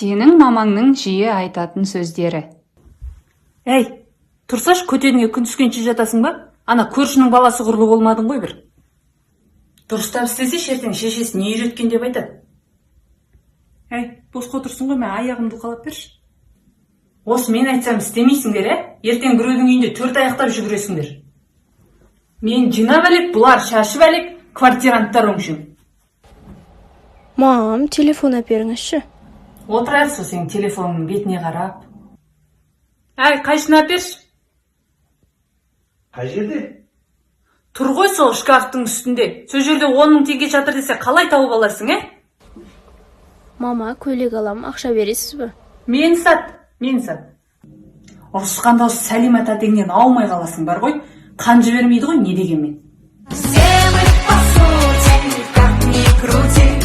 Сенің мамаңның жиі айтатын сөздері. Әй, тұрсаш, көтеніңе күн түскенше жатасың ба? Ана көршінің баласы құрлы болмадың ғой бір. Дұрыстап істесе ертең шешесі не үйреткен деп айтады. Әй, босқа отырсың ғой, мен аяғымды қалап берші. Осы мен айтсам істемейсіңдер, ертең біреудің үйінде 4 аяқтап жүгіресіңдер. Мен жинап әлек, бұлар шашып әлек, квартиранттар өңшің. Мам, телефон әперіңізші. Отырарсың сен телефонның бетіне қарап. Әй, қайшына әперші. Қай жерде? Тұр ғой сол шкафтың үстінде. Сол жерде 10 мың теңге жатыр десе қалай тауып аларсың, Мама, көйлек алам, ақша бересіз бі? Мен сат. Ұрысқанда осы Сәлима тәтеңнен аумай қаласың бар ғой. Қан жібермейді ғой, не дегенмен. Все мы по сути, как ни крути.